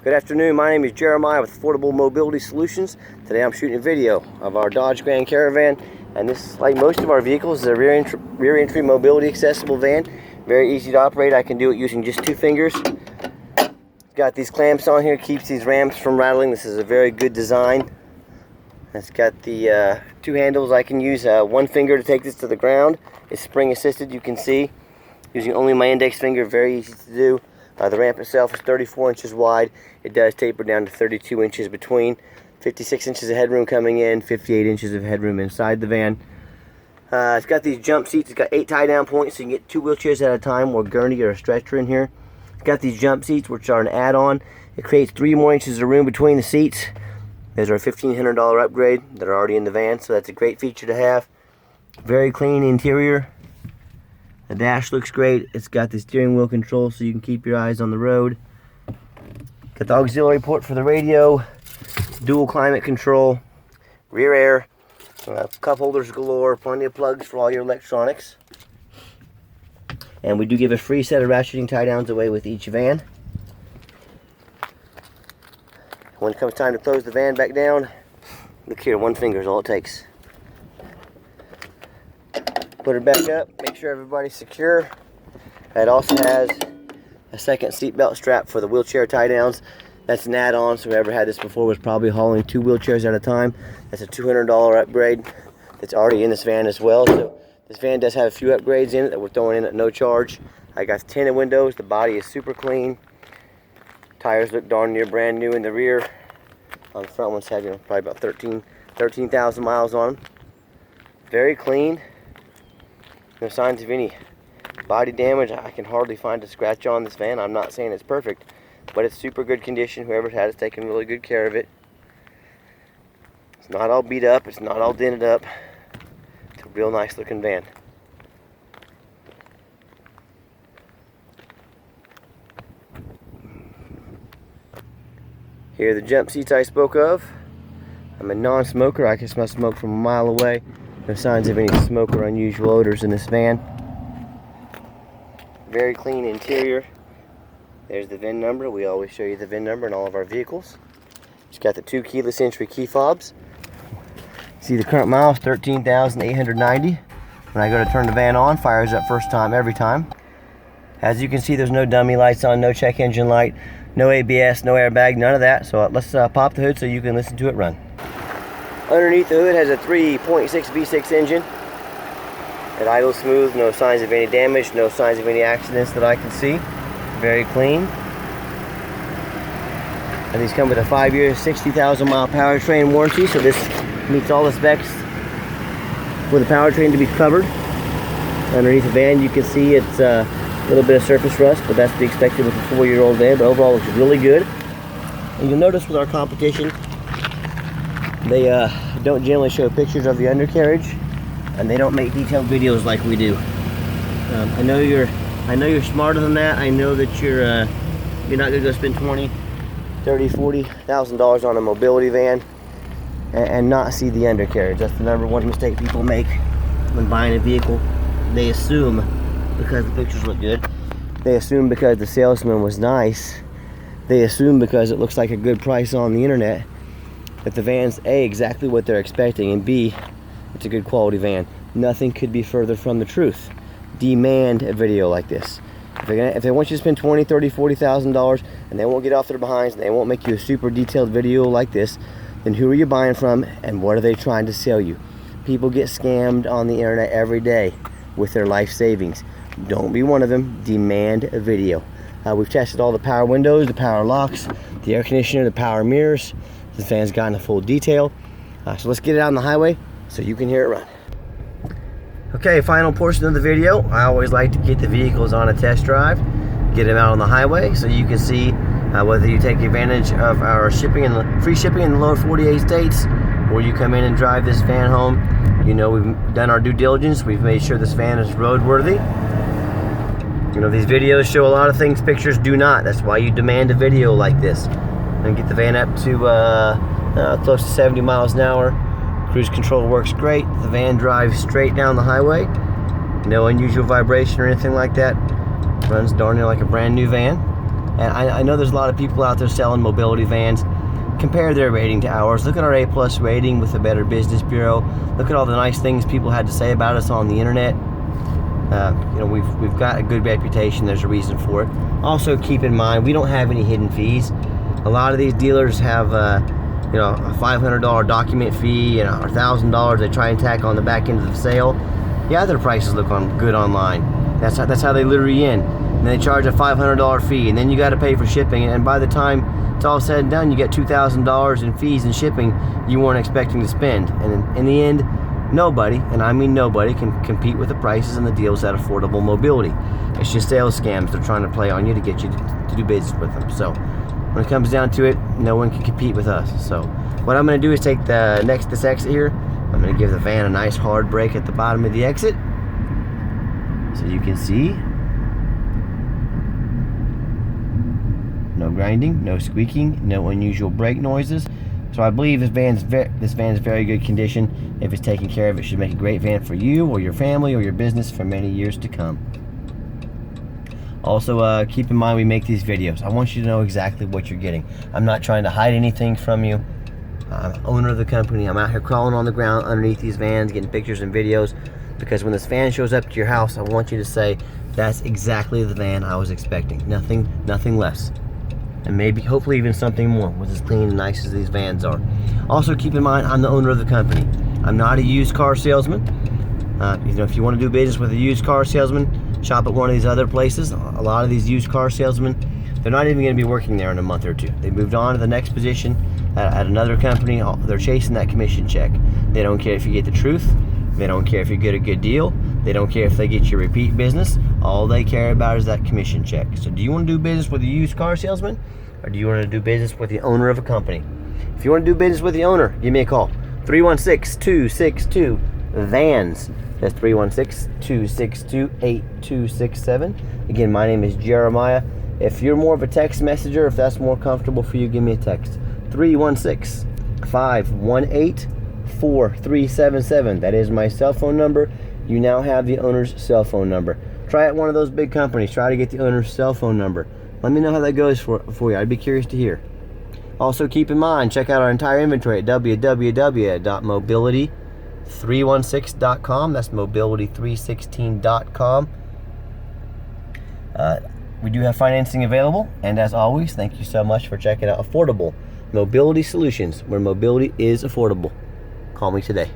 Good afternoon, my name is Jeremiah with Affordable Mobility Solutions. Today I'm shooting a video of our Dodge Grand Caravan, and this, like most of our vehicles, is a rear entry mobility accessible van. Very easy to operate. I can do it using just 2 fingers. Got these clamps on here, keeps these rams from rattling. This is a very good design. It's got the 2 handles. I can use 1 finger to take this to the ground. It's spring assisted, you can see. Using only my index finger, very easy to do. The ramp itself is 34 inches wide. It does taper down to 32 inches between. 56 inches of headroom coming in, 58 inches of headroom inside the van. It's got these jump seats. It's got 8 tie-down points, so you can get 2 wheelchairs at a time, or gurney or a stretcher in here. It's got these jump seats, which are an add-on. It creates 3 more inches of room between the seats. Those are a $1,500 upgrade that are already in the van, so that's a great feature to have. Very clean interior. The dash looks great. It's got the steering wheel control so you can keep your eyes on the road. Got the auxiliary port for the radio, dual climate control, rear air, cup holders galore, plenty of plugs for all your electronics. And we do give a free set of ratcheting tie downs away with each van. When it comes time to close the van back down, look here, 1 finger is all it takes. Put it back up, make sure everybody's secure. It also has a second seat belt strap for the wheelchair tie downs. That's an add-on, so whoever had this before was probably hauling 2 wheelchairs at a time. That's a $200 upgrade that's already in this van as well. So this van does have a few upgrades in it that we're throwing in at no charge. I got tinted windows, the body is super clean. Tires look darn near brand new in the rear. On the front ones have, probably about 13,000 miles on them. Very clean. No signs of any body damage. I can hardly find a scratch on this van. I'm not saying it's perfect, but it's super good condition. Whoever's had it's taken really good care of it. It's not all beat up. It's not all dented up. It's a real nice looking van. Here are the jump seats I spoke of. I'm a non-smoker. I can smell smoke from a mile away. No signs of any smoke or unusual odors in this van. Very clean interior. There's the VIN number. We always show you the VIN number in all of our vehicles. It's got the 2 keyless entry key fobs. See the current miles, 13,890. When I go to turn the van on, fires up first time every time. As you can see, there's no dummy lights on, no check engine light, no ABS, no airbag, none of that. So let's pop the hood so you can listen to it run. Underneath the hood has a 3.6 V6 engine. It idles smooth, no signs of any damage, no signs of any accidents that I can see. Very clean. And these come with a 5-year, 60,000 mile powertrain warranty, so this meets all the specs for the powertrain to be covered. Underneath the van you can see it's a little bit of surface rust, but that's to be expected with a 4-year-old van, but overall it looks really good. And you'll notice with our competition, they don't generally show pictures of the undercarriage, and they don't make detailed videos like we do. I know you're smarter than that. I know that you're not gonna go spend $20,000, $30,000, $40,000 on a mobility van and not see the undercarriage. That's the #1 mistake people make when buying a vehicle. They assume because the pictures look good. They assume because the salesman was nice. They assume because it looks like a good price on the internet that the van's A, exactly what they're expecting, and B, it's a good quality van. Nothing could be further from the truth. Demand a video like this. If they want you to spend $20,000, $30,000, $40,000 and they won't get off their behinds and they won't make you a super detailed video like this, then who are you buying from and what are they trying to sell you? People get scammed on the internet every day with their life savings. Don't be one of them. Demand a video. We've tested all the power windows, the power locks, the air conditioner, the power mirrors. The fan's gotten a full detail. So let's get it out on the highway so you can hear it run. Okay, final portion of the video. I always like to get the vehicles on a test drive, get them out on the highway so you can see whether you take advantage of our shipping and free shipping in the lower 48 states, or you come in and drive this van home. You know, we've done our due diligence. We've made sure this van is roadworthy. You know, these videos show a lot of things pictures do not. That's why you demand a video like this. And get the van up to close to 70 miles an hour. Cruise control works great. The van drives straight down the highway. No unusual vibration or anything like that. Runs darn near like a brand new van. And I know there's a lot of people out there selling mobility vans. Compare their rating to ours. Look at our A+ rating with the Better Business Bureau. Look at all the nice things people had to say about us on the internet. You know, we've got a good reputation. There's a reason for it. Also, keep in mind, we don't have any hidden fees. A lot of these dealers have you know, a $500 document fee and a $1,000 they try and tack on the back end of the sale. Yeah, their prices look good online. That's how they lure you in. And they charge a $500 fee, and then you got to pay for shipping. And by the time it's all said and done, you get $2,000 in fees and shipping you weren't expecting to spend. And in the end, nobody, and I mean nobody, can compete with the prices and the deals at Affordable Mobility. It's just sales scams they're trying to play on you to get you to do business with them. So when it comes down to it, no one can compete with us. So what I'm going to do is take this exit here. I'm going to give the van a nice hard brake at the bottom of the exit, so you can see. No grinding, no squeaking, no unusual brake noises. So I believe this van's very good condition. If it's taken care of, it should make a great van for you or your family or your business for many years to come. Also, keep in mind we make these videos. I want you to know exactly what you're getting. I'm not trying to hide anything from you. I'm owner of the company. I'm out here crawling on the ground underneath these vans, getting pictures and videos, because when this van shows up to your house, I want you to say, that's exactly the van I was expecting. Nothing less. And maybe, hopefully, even something more with as clean and nice as these vans are. Also, keep in mind, I'm the owner of the company. I'm not a used car salesman. You know, if you want to do business with a used car salesman, shop at one of these other places. A lot of these used car salesmen, they're not even going to be working there in a month or two. They moved on to the next position at another company. They're chasing that commission check. They don't care if you get the truth. They don't care if you get a good deal. They don't care if they get you repeat business. All they care about is that commission check. So do you want to do business with a used car salesman, or do you want to do business with the owner of a company? If you want to do business with the owner, give me a call. 316-262-VANS. That's 316-262-8267. Again, my name is Jeremiah. If you're more of a text messenger, if that's more comfortable for you, give me a text. 316-518-4377. That is my cell phone number. You now have the owner's cell phone number. Try at one of those big companies. Try to get the owner's cell phone number. Let me know how that goes for you. I'd be curious to hear. Also, keep in mind, check out our entire inventory at www.mobility316.com. That's mobility316.com. We do have financing available, and as always, thank you so much for checking out Affordable Mobility Solutions, where mobility is affordable. Call me today.